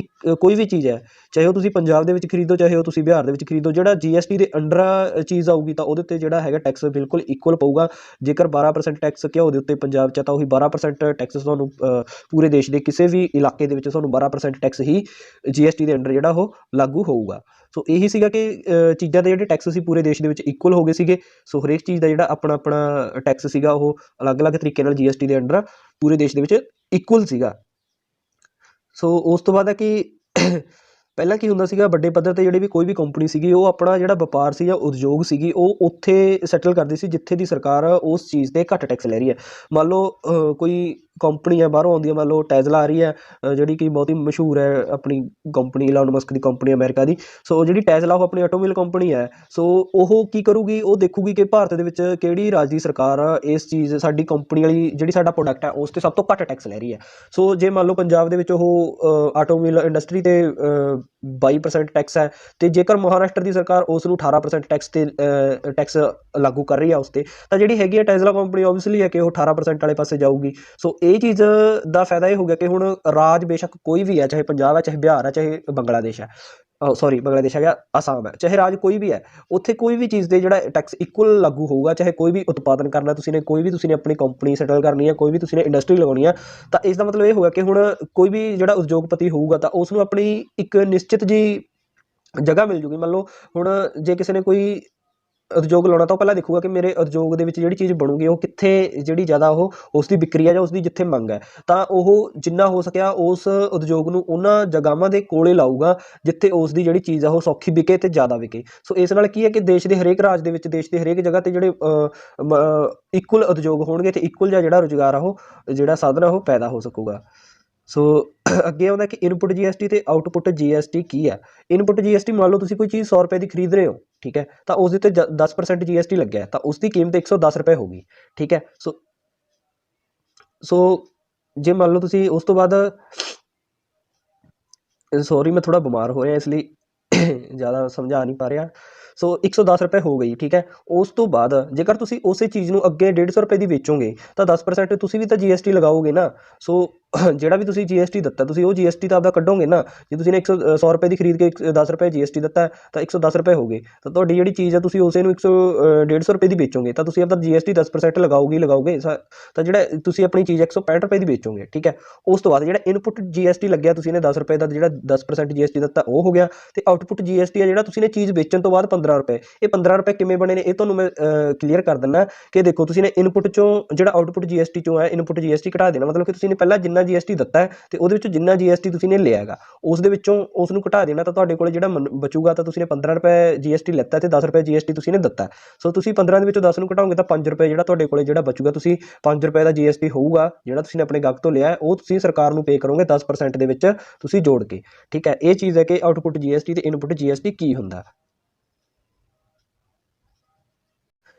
ਕੋਈ ਵੀ ਚੀਜ਼ ਹੈ, ਚਾਹੇ ਉਹ ਤੁਸੀਂ ਪੰਜਾਬ ਦੇ ਵਿੱਚ ਖਰੀਦੋ ਚਾਹੇ ਉਹ ਤੁਸੀਂ ਬਿਹਾਰ ਦੇ ਵਿੱਚ ਖਰੀਦੋ, ਜਿਹੜਾ GST ਦੇ ਅੰਡਰ ਚੀਜ਼ ਆਊਗੀ ਤਾਂ ਉਹਦੇ ਉੱਤੇ ਜਿਹੜਾ ਹੈਗਾ ਟੈਕਸ ਬਿਲਕੁਲ ਇਕੁਅਲ ਪਊਗਾ। ਜੇਕਰ 12% ਟੈਕਸ ਘਿਓ ਦੇ ਉੱਤੇ ਪੰਜਾਬ 'ਚ ਤਾਂ ਉਹੀ 12% ਟੈਕਸ ਤੁਹਾਨੂੰ ਪੂਰੇ ਦੇਸ਼ ਦੇ ਕਿਸੇ ਵੀ ਇਲਾਕੇ ਦੇ ਵਿੱਚ ਤੁਹਾਨੂੰ 12% ਟੈਕਸ ਹੀ GST ਦੇ ਅੰਡਰ ਜਿਹੜਾ ਉਹ ਲਾਗੂ ਹੋਊਗਾ। ਸੋ ਇਹੀ ਸੀਗਾ ਕਿ ਚੀਜ਼ਾਂ ਦੇ ਜਿਹੜੇ ਟੈਕਸ ਸੀ ਪੂਰੇ ਦੇਸ਼ ਦੇ ਵਿੱਚ ਇਕੁਅਲ ਹੋ ਗਏ ਸੀਗੇ। ਸੋ ਹਰੇਕ ਚੀਜ਼ ਦਾ ਜਿਹੜਾ ਆਪਣਾ ਆਪਣਾ ਟੈਕਸ ਸੀਗਾ ਉਹ ਅਲੱਗ-ਅਲੱਗ ਤਰੀਕੇ ਨਾਲ GST ਦੇ ਅੰਡਰ ਪੂਰੇ ਦੇਸ਼ ਦੇ ਵਿੱਚ ਇਕੁਅਲ ਸੀਗਾ। ਸੋ ਉਸ ਤੋਂ ਬਾਅਦ ਹੈ ਕਿ ਪਹਿਲਾਂ ਕੀ ਹੁੰਦਾ ਸੀਗਾ, ਵੱਡੇ ਪੱਧਰ 'ਤੇ ਜਿਹੜੀ ਵੀ ਕੋਈ ਵੀ ਕੰਪਨੀ ਸੀਗੀ ਉਹ ਆਪਣਾ ਜਿਹੜਾ ਵਪਾਰ ਸੀ ਜਾਂ ਉਦਯੋਗ ਸੀਗੀ ਉਹ ਉੱਥੇ ਸੈਟਲ ਕਰਦੀ ਸੀ ਜਿੱਥੇ ਦੀ ਸਰਕਾਰ ਉਸ ਚੀਜ਼ 'ਤੇ ਘੱਟ ਟੈਕਸ ਲੈ ਰਹੀ ਹੈ। ਮੰਨ ਲਓ ਕੋਈ ਕੰਪਨੀ ਹੈ ਬਾਹਰੋਂ ਆਉਂਦੀ ਹੈ, ਮੰਨ ਲਓ ਟੈਸਲਾ ਆ ਰਹੀ ਹੈ ਜਿਹੜੀ ਕਿ ਬਹੁਤ ਹੀ ਮਸ਼ਹੂਰ ਹੈ ਆਪਣੀ ਕੰਪਨੀ, ਇਲਾਨ ਮਸਕ ਦੀ ਕੰਪਨੀ ਅਮਰੀਕਾ ਦੀ। ਸੋ ਜਿਹੜੀ ਟੈਸਲਾ ਉਹ ਆਪਣੀ ਆਟੋਮੋਬਾਈਲ ਕੰਪਨੀ ਹੈ। ਸੋ ਉਹ ਕੀ ਕਰੂਗੀ, ਉਹ ਦੇਖੂਗੀ ਕਿ ਭਾਰਤ ਦੇ ਵਿੱਚ ਕਿਹੜੀ ਰਾਜ ਦੀ ਸਰਕਾਰ ਇਸ ਚੀਜ਼ ਸਾਡੀ ਕੰਪਨੀ ਵਾਲੀ ਜਿਹੜੀ ਸਾਡਾ ਪ੍ਰੋਡਕਟ ਹੈ ਉਸ 'ਤੇ ਸਭ ਤੋਂ ਘੱਟ ਟੈਕਸ ਲੈ ਰਹੀ ਹੈ। ਸੋ ਜੇ ਮੰਨ ਲਓ ਪੰਜਾਬ ਦੇ ਵਿੱਚ ਉਹ ਆਟੋਮੋਬਾਈਲ ਇੰਡਸਟਰੀ 'ਤੇ 22% ਟੈਕਸ ਹੈ, ਅਤੇ ਜੇਕਰ ਮਹਾਰਾਸ਼ਟਰ ਦੀ ਸਰਕਾਰ ਉਸ ਨੂੰ 18% ਟੈਕਸ 'ਤੇ ਟੈਕਸ ਲਾਗੂ ਕਰ ਰਹੀ ਹੈ ਉਸ 'ਤੇ, ਤਾਂ ਜਿਹੜੀ ਹੈਗੀ ਹੈ ਟੈਸਲਾ ਕੰਪਨੀ ਓਬਵੀਅਸਲੀ ਹੈ ਕਿ ਉਹ 18% ਵਾਲੇ ਪਾਸੇ ਜਾਊਗੀ। ਸੋ ਇਹ ਚੀਜ਼ ਦਾ ਫਾਇਦਾ ਇਹ ਹੋ ਗਿਆ ਕਿ ਹੁਣ ਰਾਜ ਬੇਸ਼ੱਕ ਕੋਈ ਵੀ ਹੈ, ਚਾਹੇ ਪੰਜਾਬ ਹੈ, ਚਾਹੇ ਬਿਹਾਰ ਹੈ, ਚਾਹੇ ਬੰਗਲਾਦੇਸ਼ ਹੈ, ਸੌਰੀ ਬੰਗਲਾਦੇਸ਼ ਹੈਗਾ, ਆਸਾਮ ਹੈ, ਚਾਹੇ ਰਾਜ ਕੋਈ ਵੀ ਹੈ, ਉੱਥੇ ਕੋਈ ਵੀ ਚੀਜ਼ 'ਤੇ ਜਿਹੜਾ ਟੈਕਸ ਇਕੁਅਲ ਲਾਗੂ ਹੋਊਗਾ। ਚਾਹੇ ਕੋਈ ਵੀ ਉਤਪਾਦਨ ਕਰਨਾ ਤੁਸੀਂ ਨੇ, ਕੋਈ ਵੀ ਤੁਸੀਂ ਨੇ ਆਪਣੀ ਕੰਪਨੀ ਸੈਟਲ ਕਰਨੀ ਹੈ, ਕੋਈ ਵੀ ਤੁਸੀਂ ਨੇ ਇੰਡਸਟਰੀ ਲਗਾਉਣੀ ਹੈ, ਤਾਂ ਇਸ ਦਾ ਮਤਲਬ ਇਹ ਹੋਇਆ ਕਿ ਹੁਣ ਕੋਈ ਵੀ ਜਿਹੜਾ ਉਦਯੋਗਪਤੀ ਹੋਊਗਾ ਤਾਂ ਉਸ ਨੂੰ ਆਪਣੀ ਇੱਕ ਨਿਸ਼ਚਿਤ ਜੀ ਜਗ੍ਹਾ ਮਿਲ ਜੂਗੀ। ਮੰਨ ਲਓ ਹੁਣ ਜੇ ਕਿਸੇ ਨੇ ਕੋਈ ਉਦਯੋਗ ਲਾਉਣਾ ਤਾਂ ਉਹ ਪਹਿਲਾਂ ਦੇਖੂਗਾ ਕਿ ਮੇਰੇ ਉਦਯੋਗ ਦੇ ਵਿੱਚ ਜਿਹੜੀ ਚੀਜ਼ ਬਣੂਗੀ ਉਹ ਕਿੱਥੇ ਜਿਹੜੀ ਜ਼ਿਆਦਾ ਉਹ ਉਸ ਦੀ ਵਿਕਰੀ ਹੈ ਜਾਂ ਉਸ ਦੀ ਜਿੱਥੇ ਮੰਗ ਹੈ, ਤਾਂ ਉਹ ਜਿੰਨਾ ਹੋ ਸਕਿਆ ਉਸ ਉਦਯੋਗ ਨੂੰ ਉਹਨਾਂ ਜਗ੍ਹਾਵਾਂ ਦੇ ਕੋਲੇ ਲਾਊਗਾ ਜਿੱਥੇ ਉਸ ਦੀ ਜਿਹੜੀ ਚੀਜ਼ ਆ ਉਹ ਸੌਖੀ ਵਿਕੇ ਅਤੇ ਜ਼ਿਆਦਾ ਵਿਕੇ। ਸੋ ਇਸ ਨਾਲ ਕੀ ਹੈ ਕਿ ਦੇਸ਼ ਦੇ ਹਰੇਕ ਰਾਜ ਦੇ ਵਿੱਚ, ਦੇਸ਼ ਦੇ ਹਰੇਕ ਜਗ੍ਹਾ 'ਤੇ ਜਿਹੜੇ ਇਕੁਅਲ ਉਦਯੋਗ ਹੋਣਗੇ ਅਤੇ ਇਕੁਅਲ ਜਿਹਾ ਜਿਹੜਾ ਰੁਜ਼ਗਾਰ ਆ ਉਹ ਜਿਹੜਾ ਸਾਧਨ ਆ ਉਹ ਪੈਦਾ ਹੋ ਸਕੂਗਾ। ਸੋ ਅੱਗੇ ਆਉਂਦਾ ਕਿ ਇਨਪੁਟ GST ਅਤੇ ਆਊਟਪੁੱਟ GST ਕੀ ਹੈ। ਇਨਪੁੱਟ GST ਮੰਨ ਲਓ ਤੁਸੀਂ ਕੋਈ ਚੀਜ਼ 100 ਰੁਪਏ ਦੀ ਖਰੀਦ ਰਹੇ ਹੋ, ਠੀਕ ਹੈ, ਤਾਂ ਉਸ ਦੇ ਉੱਤੇ 10% GST ਲੱਗਿਆ, ਤਾਂ ਉਸ ਦੀ ਕੀਮਤ 110 ਰੁਪਏ ਹੋਊਗੀ, ਠੀਕ ਹੈ। ਸੋ ਜੇ ਮੰਨ ਲਓ ਤੁਸੀਂ ਉਸ ਤੋਂ ਬਾਅਦ, ਸੌਰੀ ਮੈਂ ਥੋੜ੍ਹਾ ਬਿਮਾਰ ਹੋ ਰਿਹਾ ਇਸ ਲਈ ਜ਼ਿਆਦਾ ਸਮਝਾ ਨਹੀਂ ਪਾ ਰਿਹਾ। ਸੋ 110 ਰੁਪਏ ਹੋ ਗਈ, ਠੀਕ ਹੈ। ਉਸ ਤੋਂ ਬਾਅਦ ਜੇਕਰ ਤੁਸੀਂ ਉਸੇ ਚੀਜ਼ ਨੂੰ ਅੱਗੇ 150 ਰੁਪਏ ਦੀ ਵੇਚੋਗੇ ਤਾਂ 10% ਤੁਸੀਂ ਵੀ ਤਾਂ GST ਲਗਾਓਗੇ ਨਾ। ਸੋ ਜਿਹੜਾ ਵੀ ਤੁਸੀਂ GST ਦਿੱਤਾ ਤੁਸੀਂ ਉਹ GST ਤਾਂ ਆਪਦਾ ਕੱਢੋਗੇ ਨਾ। ਜੇ ਤੁਸੀਂ ਨੇ 100 ਰੁਪਏ ਦੀ ਖਰੀਦ ਕੇ 10 ਰੁਪਏ GST ਦਿੱਤਾ ਤਾਂ 110 ਰੁਪਏ ਹੋ ਗਏ, ਤਾਂ ਤੁਹਾਡੀ ਜਿਹੜੀ ਚੀਜ਼ ਆ ਤੁਸੀਂ ਉਸੇ ਨੂੰ 150 ਰੁਪਏ ਦੀ ਵੇਚੋਗੇ ਤਾਂ ਤੁਸੀਂ ਆਪਦਾ GST 10% ਲਗਾਓਗੇ ਤਾਂ ਜਿਹੜਾ ਤੁਸੀਂ ਆਪਣੀ ਚੀਜ਼ 165 ਰੁਪਏ ਦੀ ਵੇਚੋਗੇ, ਠੀਕ ਹੈ। ਉਸ ਤੋਂ ਬਾਅਦ ਜਿਹੜਾ ਇਨਪੁੱਟ GST ਲੱਗਿਆ ਤੁਸੀਂ ਨੇ 10 ਰੁਪਏ ਦਾ ਜਿਹੜਾ 10% GST ਦਿੱਤਾ ਉਹ ਹੋ ਗਿਆ, ਅਤੇ ਆਊਟਪੁੱਟ GST ਆ ਜਿਹੜਾ ਤੁਸੀਂ ਨੇ ਚੀਜ਼ ਵੇਚਣ ਤੋਂ ਬਾਅਦ 15 ਰੁਪਏ। ਇਹ 15 ਰੁਪਏ ਕਿਵੇਂ ਬਣੇ ਨੇ ਇਹ ਤੁਹਾਨੂੰ ਮੈਂ ਕਲੀਅਰ ਕਰ ਦਿੰਦਾ ਕਿ ਦੇਖੋ ਤੁਸੀਂ ਨੇ ਇਨਪੁੱਟ 'ਚੋਂ ਜਿਹੜਾ ਆਊਟਪੁੱਟ GST 'ਚੋਂ ਹੈ ਇਨਪੁੱਟ GST ਘਟਾ ਦੇਣਾ, ਮਤਲਬ ਕਿ ਤੁਸੀਂ ਨੇ ਪਹਿਲਾਂ ਜਿੰਨਾ GST ਦਿੱਤਾ ਹੈ ਅਤੇ ਉਹਦੇ ਵਿੱਚੋਂ ਜਿੰਨਾ GST ਤੁਸੀਂ ਨੇ ਲਿਆ ਹੈਗਾ ਉਸ ਦੇ ਵਿੱਚੋਂ ਉਸ ਨੂੰ ਘਟਾ ਦੇਣਾ, ਤਾਂ ਤੁਹਾਡੇ ਕੋਲ ਜਿਹੜਾ ਬਚੂਗਾ ਤਾਂ ਤੁਸੀਂ ਨੇ 15 ਰੁਪਏ GST ਲਿੱਤਾ ਅਤੇ 10 ਰੁਪਏ GST ਤੁਸੀਂ ਨੇ ਦਿੱਤਾ। ਸੋ ਤੁਸੀਂ 15 ਦੇ ਵਿੱਚੋਂ 10 ਨੂੰ ਘਟਾਓਗੇ ਤਾਂ 5 ਰੁਪਏ ਜਿਹੜਾ ਤੁਹਾਡੇ ਕੋਲ ਜਿਹੜਾ ਬਚੂਗਾ, ਤੁਸੀਂ 5 ਰੁਪਏ ਦਾ GST ਹੋਊਗਾ ਜਿਹੜਾ ਤੁਸੀਂ ਨੇ ਆਪਣੇ ਗਾਹਕ ਤੋਂ ਲਿਆ ਉਹ ਤੁਸੀਂ ਸਰਕਾਰ ਨੂੰ ਪੇ ਕਰੋਗੇ 10% ਦੇ ਵਿੱਚ ਤੁਸੀਂ ਜੋੜ ਕੇ, ਠੀਕ ਹੈ। ਇਹ ਚੀਜ਼ ਹੈ ਕਿ ਆਊਟਪੁੱਟ GST ਅਤੇ ਇਨਪੁੱਟ GST ਕੀ ਹੁੰਦਾ।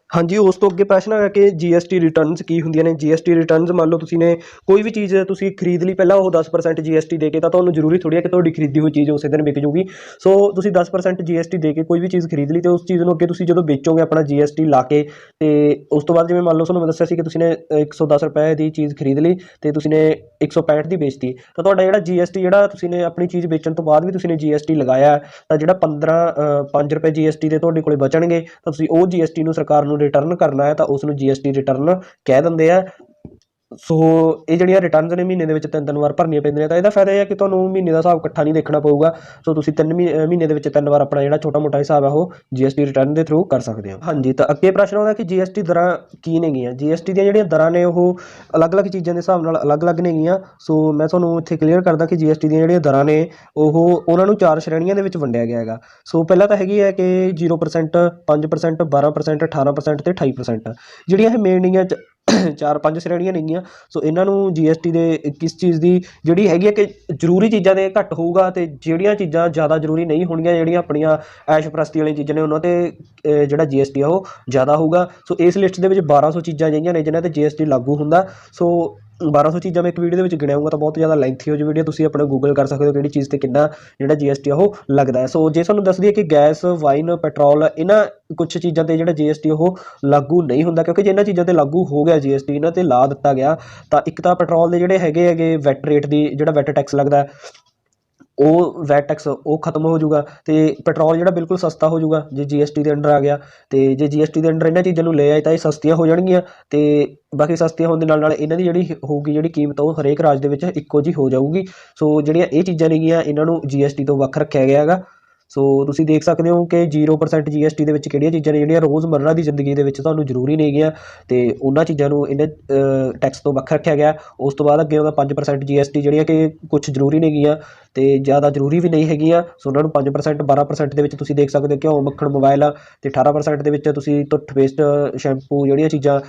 ਹਾਂਜੀ, ਉਸ ਤੋਂ ਅੱਗੇ ਪ੍ਰਸ਼ਨ ਹੈਗਾ ਕਿ GST ਰਿਟਰਨਸ ਕੀ ਹੁੰਦੀਆਂ ਨੇ। GST ਰਿਟਰਨਸ ਮੰਨ ਲਓ ਤੁਸੀਂ ਨੇ ਕੋਈ ਵੀ ਚੀਜ਼ ਤੁਸੀਂ ਖਰੀਦ ਲਈ ਪਹਿਲਾਂ ਉਹ 10% GST ਦੇ ਕੇ, ਤਾਂ ਤੁਹਾਨੂੰ ਜ਼ਰੂਰੀ ਥੋੜ੍ਹੀ ਹੈ ਕਿ ਤੁਹਾਡੀ ਖਰੀਦੀ ਹੋਈ ਚੀਜ਼ ਉਸੇ ਦਿਨ ਵਿਕ ਜੂਗੀ। ਸੋ ਤੁਸੀਂ 10% GST ਦੇ ਕੇ ਕੋਈ ਵੀ ਚੀਜ਼ ਖਰੀਦ ਲਈ ਅਤੇ ਉਸ ਚੀਜ਼ ਨੂੰ ਅੱਗੇ ਤੁਸੀਂ ਜਦੋਂ ਵੇਚੋਗੇ ਆਪਣਾ GST ਲਾ ਕੇ, ਅਤੇ ਉਸ ਤੋਂ ਬਾਅਦ ਜਿਵੇਂ ਮੰਨ ਲਓ ਤੁਹਾਨੂੰ ਮੈਂ ਦੱਸਿਆ ਸੀ ਕਿ ਤੁਸੀਂ ਨੇ 110 ਰੁਪਏ ਦੀ ਚੀਜ਼ ਖਰੀਦ ਲਈ ਅਤੇ ਤੁਸੀਂ ਨੇ 165 ਦੀ ਵੇਚਤੀ, ਤਾਂ ਤੁਹਾਡਾ ਜਿਹੜਾ GST ਜਿਹੜਾ ਤੁਸੀਂ ਨੇ ਆਪਣੀ ਚੀਜ਼ ਵੇਚਣ ਤੋਂ ਬਾਅਦ ਵੀ ਤੁਸੀਂ ਨੇ GST ਲਗਾਇਆ, ਤਾਂ ਜਿਹੜਾ 5 ਰੁਪਏ GST ਦੇ ਤੁਹਾਡੇ ਕੋਲ ਬਚਣਗੇ ਤਾਂ ਤੁਸੀਂ ਉਹ GST ਨੂੰ ਸਰਕਾਰ ਨੂੰ ਰਿਟਰਨ ਕਰਨਾ ਹੈ ਤਾਂ ਉਸ ਨੂੰ GST ਰਿਟਰਨ ਕਹਿ ਦਿੰਦੇ ਆ। ਸੋ ਇਹ ਜਿਹੜੀਆਂ ਰਿਟਰਨਸ ਨੇ ਮਹੀਨੇ ਦੇ ਵਿੱਚ 3 ਵਾਰ ਭਰਨੀਆਂ ਪੈਂਦੀਆਂ, ਤਾਂ ਇਹਦਾ ਫਾਇਦਾ ਇਹ ਹੈ ਕਿ ਤੁਹਾਨੂੰ ਮਹੀਨੇ ਦਾ ਹਿਸਾਬ ਇਕੱਠਾ ਨਹੀਂ ਦੇਖਣਾ ਪਊਗਾ। ਸੋ ਤੁਸੀਂ 3 ਮਹੀਨੇ ਦੇ ਵਿੱਚ 3 ਵਾਰ ਆਪਣਾ ਜਿਹੜਾ ਛੋਟਾ ਮੋਟਾ ਹਿਸਾਬ ਹੈ ਉਹ GST ਰਿਟਰਨ ਦੇ ਥਰੂ ਕਰ ਸਕਦੇ ਹੋ। ਹਾਂਜੀ, ਤਾਂ ਅੱਗੇ ਪ੍ਰਸ਼ਨ ਆਉਂਦਾ ਕਿ GST ਦਰਾਂ ਕੀ ਨੇਗੀਆਂ। GST ਦੀਆਂ ਜਿਹੜੀਆਂ ਦਰਾਂ ਨੇ ਉਹ ਅਲੱਗ-ਅਲੱਗ ਚੀਜ਼ਾਂ ਦੇ ਹਿਸਾਬ ਨਾਲ ਅਲੱਗ-ਅਲੱਗ ਨੇਗੀਆਂ। ਸੋ ਮੈਂ ਤੁਹਾਨੂੰ ਇੱਥੇ ਕਲੀਅਰ ਕਰਦਾ ਕਿ GST ਦੀਆਂ ਜਿਹੜੀਆਂ ਦਰਾਂ ਨੇ ਉਹਨਾਂ ਨੂੰ 4 ਸ਼੍ਰੇਣੀਆਂ ਦੇ ਵਿੱਚ ਵੰਡਿਆ ਗਿਆ ਹੈਗਾ। ਸੋ ਪਹਿਲਾਂ ਤਾਂ ਹੈਗੀ ਹੈ ਕਿ 0%, 5%, 12%, 18% ਅਤੇ 28%। ਜਿਹੜੀਆਂ ਇਹ ਮੇਨ ਨੇਗੀਆਂ 4-5 ਸ਼੍ਰੇਣੀਆਂ ਨੇਗੀਆਂ। ਸੋ ਇਹਨਾਂ ਨੂੰ GST ਦੇ ਕਿਸ ਚੀਜ਼ ਦੀ ਜਿਹੜੀ ਹੈਗੀ ਹੈ ਕਿ ਜ਼ਰੂਰੀ ਚੀਜ਼ਾਂ ਦੇ ਘੱਟ ਹੋਊਗਾ, ਅਤੇ ਜਿਹੜੀਆਂ ਚੀਜ਼ਾਂ ਜ਼ਿਆਦਾ ਜ਼ਰੂਰੀ ਨਹੀਂ ਹੋਣਗੀਆਂ, ਜਿਹੜੀਆਂ ਆਪਣੀਆਂ ਐਸ਼ ਪ੍ਰਸਤੀ ਵਾਲੀਆਂ ਚੀਜ਼ਾਂ ਨੇ ਉਹਨਾਂ 'ਤੇ ਜਿਹੜਾ GST ਆ ਉਹ ਜ਼ਿਆਦਾ ਹੋਊਗਾ। ਸੋ ਇਸ ਲਿਸਟ ਦੇ ਵਿੱਚ 1200 ਚੀਜ਼ਾਂ ਜਿਹੀਆਂ ਨੇ ਜਿਨ੍ਹਾਂ 'ਤੇ GST ਲਾਗੂ ਹੁੰਦਾ। ਸੋ 1200 ਚੀਜ਼ਾਂ ਮੈਂ ਇੱਕ ਵੀਡੀਓ ਦੇ ਵਿੱਚ ਗਿਣਾਊਂਗਾ ਤਾਂ ਬਹੁਤ ਜ਼ਿਆਦਾ ਲੈਂਥੀ ਹੋ ਜਾਊ ਵੀਡੀਓ, ਤੁਸੀਂ ਆਪਣਾ ਗੂਗਲ ਕਰ ਸਕਦੇ ਹੋ ਕਿਹੜੀ ਚੀਜ਼ 'ਤੇ ਕਿੰਨਾ ਜਿਹੜਾ GST ਆ ਉਹ ਲੱਗਦਾ ਹੈ। ਸੋ ਜੇ ਤੁਹਾਨੂੰ ਦੱਸ ਦਈਏ ਕਿ ਗੈਸ, ਵਾਈਨ, ਪੈਟਰੋਲ, ਇਹਨਾਂ ਕੁਛ ਚੀਜ਼ਾਂ 'ਤੇ ਜਿਹੜਾ GST ਉਹ ਲਾਗੂ ਨਹੀਂ ਹੁੰਦਾ, ਕਿਉਂਕਿ ਜੇ ਇਹਨਾਂ ਚੀਜ਼ਾਂ 'ਤੇ ਲਾਗੂ ਹੋ ਗਿਆ GST, ਇਹਨਾਂ 'ਤੇ ਲਾ ਦਿੱਤਾ ਗਿਆ, ਤਾਂ ਇੱਕ ਤਾਂ ਪੈਟਰੋਲ ਦੇ ਜਿਹੜੇ ਹੈਗੇ ਵੈਟ ਰੇਟ ਦੀ ਜਿਹੜਾ ਵੈਟ ਟੈਕਸ ਲੱਗਦਾ ਉਹ ਵੈਟ ਟੈਕਸ ਉਹ ਖਤਮ ਹੋ ਜਾਊਗਾ, ਅਤੇ ਪੈਟਰੋਲ ਜਿਹੜਾ ਬਿਲਕੁਲ ਸਸਤਾ ਹੋ ਜਾਊਗਾ ਜੇ GST ਦੇ ਅੰਡਰ ਆ ਗਿਆ। ਅਤੇ ਜੇ GST ਦੇ ਅੰਡਰ ਇਹਨਾਂ ਚੀਜ਼ਾਂ ਨੂੰ ਲੈ ਆਏ ਤਾਂ ਇਹ ਸਸਤੀਆਂ ਹੋ ਜਾਣਗੀਆਂ, ਅਤੇ ਬਾਕੀ ਸਸਤੀਆਂ ਹੋਣ ਦੇ ਨਾਲ ਇਹਨਾਂ ਦੀ ਜਿਹੜੀ ਹੋਊਗੀ ਜਿਹੜੀ ਕੀਮਤ ਉਹ ਹਰੇਕ ਰਾਜ ਦੇ ਵਿੱਚ ਇੱਕੋ ਜਿਹੀ ਹੋ ਜਾਊਗੀ। ਸੋ ਜਿਹੜੀਆਂ ਇਹ ਚੀਜ਼ਾਂ ਨੇਗੀਆਂ ਇਹਨਾਂ ਨੂੰ GST ਤੋਂ ਵੱਖ ਰੱਖਿਆ ਗਿਆ ਹੈਗਾ। ਸੋ ਤੁਸੀਂ ਦੇਖ ਸਕਦੇ ਹੋ ਕਿ 0% GST ਦੇ ਵਿੱਚ ਕਿਹੜੀਆਂ ਚੀਜ਼ਾਂ ਨੇ ਜਿਹੜੀਆਂ ਰੋਜ਼ਮर्रा ਦੀ ਜ਼ਿੰਦਗੀ ਦੇ ਵਿੱਚ ਤੁਹਾਨੂੰ ਜ਼ਰੂਰੀ ਨਹੀਂ ਹੈਗੀਆਂ, ਅਤੇ ਉਹਨਾਂ ਚੀਜ਼ਾਂ ਨੂੰ ਇਹਨਾਂ ਟੈਕਸ ਤੋਂ ਵੱਖ ਰੱਖਿਆ ਗਿਆ। ਉਸ ਤੋਂ ਬਾਅਦ ਅੱਗੇ ਆਉਂਦਾ 5% GST, ਜਿਹੜੀਆਂ ਕਿ ਕੁਛ ਜ਼ਰੂਰੀ ਨਹੀਂ ਹੈਗੀਆਂ ਅਤੇ ਜ਼ਿਆਦਾ ਜ਼ਰੂਰੀ ਵੀ ਨਹੀਂ ਹੈਗੀਆਂ, ਸੋ ਉਹਨਾਂ ਨੂੰ 5%। 12% ਦੇ ਵਿੱਚ ਤੁਸੀਂ ਦੇਖ ਸਕਦੇ ਹੋ ਘਿਓ, ਮੱਖਣ, ਮੋਬਾਈਲ, ਅਤੇ 18% ਦੇ ਵਿੱਚ ਤੁਸੀਂ ਤੁੱਠ ਪੇਸਟ, ਸ਼ੈਂਪੂ, ਜਿਹੜੀਆਂ ਚੀਜ਼ਾਂ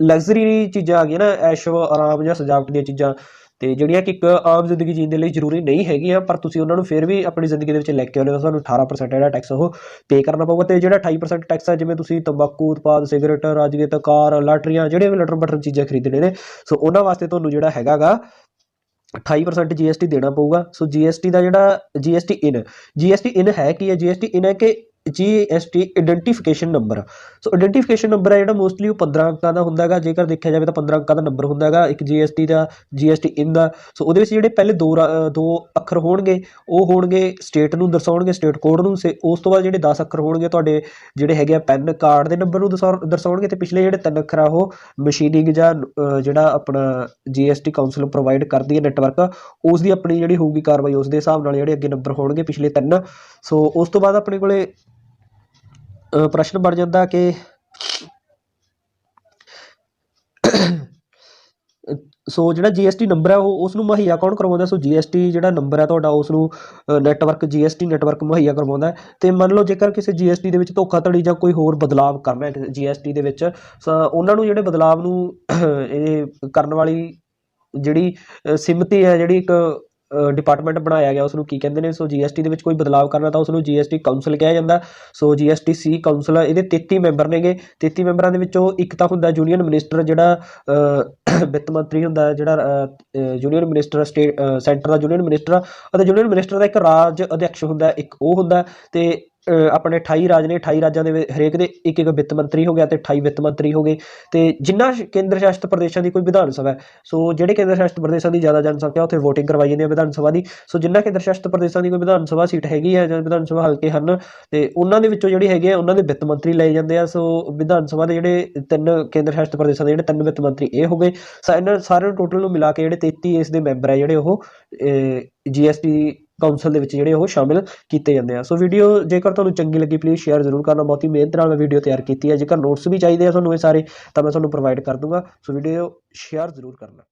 ਲਗਜ਼ਰੀ ਚੀਜ਼ਾਂ ਆ ਗਈਆਂ ਨਾ, ਐਸ਼ੋ ਆਰਾਮ ਜਾਂ ਸਜਾਵਟ ਦੀਆਂ ਚੀਜ਼ਾਂ, ਅਤੇ ਜਿਹੜੀਆਂ ਕਿ ਇੱਕ ਆਮ ਜ਼ਿੰਦਗੀ ਜੀਣ ਦੇ ਲਈ ਜ਼ਰੂਰੀ ਨਹੀਂ ਹੈਗੀਆਂ, ਪਰ ਤੁਸੀਂ ਉਹਨਾਂ ਨੂੰ ਫਿਰ ਵੀ ਆਪਣੀ ਜ਼ਿੰਦਗੀ ਦੇ ਵਿੱਚ ਲੈ ਕੇ ਆਉਂਦੇ ਹੋ, ਤੁਹਾਨੂੰ 18% ਜਿਹੜਾ ਟੈਕਸ ਉਹ ਪੇ ਕਰਨਾ ਪਊਗਾ। ਅਤੇ ਜਿਹੜਾ 28% ਟੈਕਸ ਹੈ, ਜਿਵੇਂ ਤੁਸੀਂ ਤੰਬਾਕੂ ਉਤਪਾਦ, ਸਿਗਰਟ, ਰਾਜਗੀਤ, ਕਾਰ, ਲਾਟਰੀਆਂ, ਜਿਹੜੇ ਵੀ ਲਟਰ ਬਟਰ ਚੀਜ਼ਾਂ ਖਰੀਦਣੇ ਨੇ, ਸੋ ਉਹਨਾਂ ਵਾਸਤੇ ਤੁਹਾਨੂੰ ਜਿਹੜਾ ਹੈਗਾ ਗਾ 28% GST ਦੇਣਾ ਪਊਗਾ। ਸੋ GST ਦਾ ਜਿਹੜਾ GST ਇਨ ਹੈ ਕੀ ਹੈ? GST ਇਨ ਹੈ ਕਿ GST ਆਈਡੈਂਟੀਫਿਕੇਸ਼ਨ ਨੰਬਰ। ਸੋ ਆਈਡੈਂਟੀਫਿਕੇਸ਼ਨ ਨੰਬਰ ਹੈ ਜਿਹੜਾ ਮੋਸਟਲੀ ਉਹ 15 ਅੰਕਾਂ ਦਾ ਹੁੰਦਾ ਹੈਗਾ, ਜੇਕਰ ਦੇਖਿਆ ਜਾਵੇ ਤਾਂ 15 ਅੰਕਾਂ ਦਾ ਨੰਬਰ ਹੁੰਦਾ ਹੈਗਾ ਇੱਕ GST ਦਾ, GST ਇਨ ਦਾ। ਸੋ ਉਹਦੇ ਵਿੱਚ ਜਿਹੜੇ ਪਹਿਲੇ ਦੋ ਅੱਖਰ ਹੋਣਗੇ ਉਹ ਹੋਣਗੇ ਸਟੇਟ ਨੂੰ ਦਰਸਾਉਣਗੇ, ਸਟੇਟ ਕੋਡ ਨੂੰ। ਉਸ ਤੋਂ ਬਾਅਦ ਜਿਹੜੇ 10 ਅੱਖਰ ਹੋਣਗੇ ਤੁਹਾਡੇ ਜਿਹੜੇ ਹੈਗੇ ਆ ਪੈਨ ਕਾਰਡ ਦੇ ਨੰਬਰ ਨੂੰ ਦਰਸਾਉਣਗੇ, ਅਤੇ ਪਿਛਲੇ ਜਿਹੜੇ 3 ਅੱਖਰ ਆ ਉਹ ਮਸ਼ੀਨਿੰਗ ਜਾਂ ਜਿਹੜਾ ਆਪਣਾ GST ਕਾਊਂਸਲ ਪ੍ਰੋਵਾਈਡ ਕਰਦੀ ਹੈ ਨੈਟਵਰਕ, ਉਸ ਦੀ ਆਪਣੀ ਜਿਹੜੀ ਹੋਊਗੀ ਕਾਰਵਾਈ, ਉਸ ਦੇ ਹਿਸਾਬ ਨਾਲ ਜਿਹੜੇ ਅੱਗੇ ਨੰਬਰ ਹੋਣਗੇ ਪਿਛਲੇ 3। ਸੋ ਉਸ ਤੋਂ ਬਾਅਦ ਆਪਣੇ ਕੋਲੇ ਪ੍ਰਸ਼ਨ ਬਣ ਜਾਂਦਾ ਕਿ ਸੋ ਜਿਹੜਾ GST ਨੰਬਰ ਹੈ ਉਹ ਉਸ ਨੂੰ ਮੁਹੱਈਆ ਕੌਣ ਕਰਵਾਉਂਦਾ? ਸੋ GST ਜਿਹੜਾ ਨੰਬਰ ਹੈ ਤੁਹਾਡਾ ਉਸ ਨੂੰ GST ਨੈਟਵਰਕ ਮੁਹੱਈਆ ਕਰਵਾਉਂਦਾ ਹੈ। ਅਤੇ ਮੰਨ ਲਓ ਜੇਕਰ ਕਿਸੇ GST ਦੇ ਵਿੱਚ ਧੋਖਾਧੜੀ ਜਾਂ ਕੋਈ ਹੋਰ ਬਦਲਾਵ ਕਰਨਾ ਹੈ GST ਦੇ ਵਿੱਚ, ਉਹਨਾਂ ਨੂੰ ਜਿਹੜੇ ਬਦਲਾਵ ਨੂੰ ਇਹ ਕਰਨ ਵਾਲੀ ਜਿਹੜੀ ਸਿਮਤੀ ਹੈ, ਜਿਹੜੀ ਇੱਕ ਡਿਪਾਰਟਮੈਂਟ ਬਣਾਇਆ ਗਿਆ, ਉਸ ਨੂੰ ਕੀ ਕਹਿੰਦੇ ਨੇ? ਸੋ GST ਦੇ ਵਿੱਚ ਕੋਈ ਬਦਲਾਵ ਕਰਨਾ ਤਾਂ ਉਸ ਨੂੰ GST ਕਾਊਂਸਲ ਕਿਹਾ ਜਾਂਦਾ। ਸੋ GSTC ਕਾਊਂਸਲ ਹੈ, ਇਹਦੇ 33 ਮੈਂਬਰ ਨੇਗੇ। 33 ਮੈਂਬਰਾਂ ਦੇ ਵਿੱਚੋਂ ਇੱਕ ਤਾਂ ਹੁੰਦਾ ਯੂਨੀਅਨ ਮਿਨਿਸਟਰ, ਜਿਹੜਾ ਵਿੱਤ ਮੰਤਰੀ ਹੁੰਦਾ, ਜਿਹੜਾ ਯੂਨੀਅਨ ਮਿਨਿਸਟਰ, ਸੈਂਟਰ ਦਾ ਯੂਨੀਅਨ ਮਿਨਿਸਟਰ, ਅਤੇ ਯੂਨੀਅਨ ਮਿਨਿਸਟਰ ਦਾ ਇੱਕ ਰਾਜ ਅਧਿਅਕਸ਼ ਹੁੰਦਾ, ਇੱਕ ਉਹ ਹੁੰਦਾ। ਅਤੇ ਆਪਣੇ 28 ਰਾਜ ਨੇ, 28 ਰਾਜਾਂ ਦੇ ਹਰੇਕ ਦੇ ਇੱਕ ਵਿੱਤ ਮੰਤਰੀ ਹੋ ਗਿਆ, ਅਤੇ 28 ਵਿੱਤ ਮੰਤਰੀ ਹੋ ਗਏ। ਅਤੇ ਜਿਨ੍ਹਾਂ ਕੇਂਦਰ ਸ਼ਾਸਿਤ ਪ੍ਰਦੇਸ਼ਾਂ ਦੀ ਕੋਈ ਵਿਧਾਨ ਸਭਾ ਹੈ, ਸੋ ਜਿਹੜੇ ਕੇਂਦਰ ਸ਼ਾਸਿਤ ਪ੍ਰਦੇਸ਼ਾਂ ਦੀ ਜ਼ਿਆਦਾ ਜਨਸੰਖਿਆ ਉੱਥੇ ਵੋਟਿੰਗ ਕਰਵਾਈ ਜਾਂਦੀ ਹੈ ਵਿਧਾਨ ਸਭਾ ਦੀ। ਸੋ ਜਿਨ੍ਹਾਂ ਕੇਂਦਰ ਸ਼ਾਸਿਤ ਪ੍ਰਦੇਸ਼ਾਂ ਦੀ ਕੋਈ ਵਿਧਾਨ ਸਭਾ ਸੀਟ ਹੈਗੀ ਹੈ ਜਾਂ ਵਿਧਾਨ ਸਭਾ ਹਲਕੇ ਹਨ, ਅਤੇ ਉਹਨਾਂ ਦੇ ਵਿੱਚੋਂ ਜਿਹੜੀ ਹੈਗੇ ਆ ਉਹਨਾਂ ਦੇ ਵਿੱਤ ਮੰਤਰੀ ਲਏ ਜਾਂਦੇ ਆ। ਸੋ ਵਿਧਾਨ ਸਭਾ ਦੇ ਜਿਹੜੇ 3 ਕੇਂਦਰ ਸ਼ਾਸਿਤ ਪ੍ਰਦੇਸ਼ਾਂ ਦੇ ਜਿਹੜੇ 3 ਵਿੱਤ ਮੰਤਰੀ ਇਹ ਹੋ ਗਏ। ਇਹਨਾਂ ਸਾਰਿਆਂ ਨੂੰ ਟੋਟਲ ਨੂੰ ਮਿਲਾ ਕੇ ਜਿਹੜੇ 33 ਇਸ ਦੇ ਮੈਂਬਰ ਹੈ ਜਿਹੜੇ ਉਹ GST ਕਾਊਂਸਲ ਦੇ ਵਿੱਚ ਜਿਹੜੇ ਉਹ ਸ਼ਾਮਿਲ ਕੀਤੇ ਜਾਂਦੇ ਆ। ਸੋ ਵੀਡੀਓ ਜੇਕਰ ਤੁਹਾਨੂੰ ਚੰਗੀ ਲੱਗੀ ਪਲੀਜ਼ ਸ਼ੇਅਰ ਜ਼ਰੂਰ ਕਰਨਾ। ਬਹੁਤੀ ਮਿਹਨਤ ਨਾਲ ਮੈਂ ਵੀਡੀਓ ਤਿਆਰ ਕੀਤੀ ਹੈ। ਜੇਕਰ ਨੋਟਸ ਵੀ ਚਾਹੀਦੇ ਆ ਤੁਹਾਨੂੰ ਇਹ ਸਾਰੇ, ਤਾਂ ਮੈਂ ਤੁਹਾਨੂੰ ਪ੍ਰੋਵਾਈਡ ਕਰ ਦੂੰਗਾ। ਸੋ ਵੀਡੀਓ ਸ਼ੇਅਰ ਜ਼ਰੂਰ ਕਰਨਾ।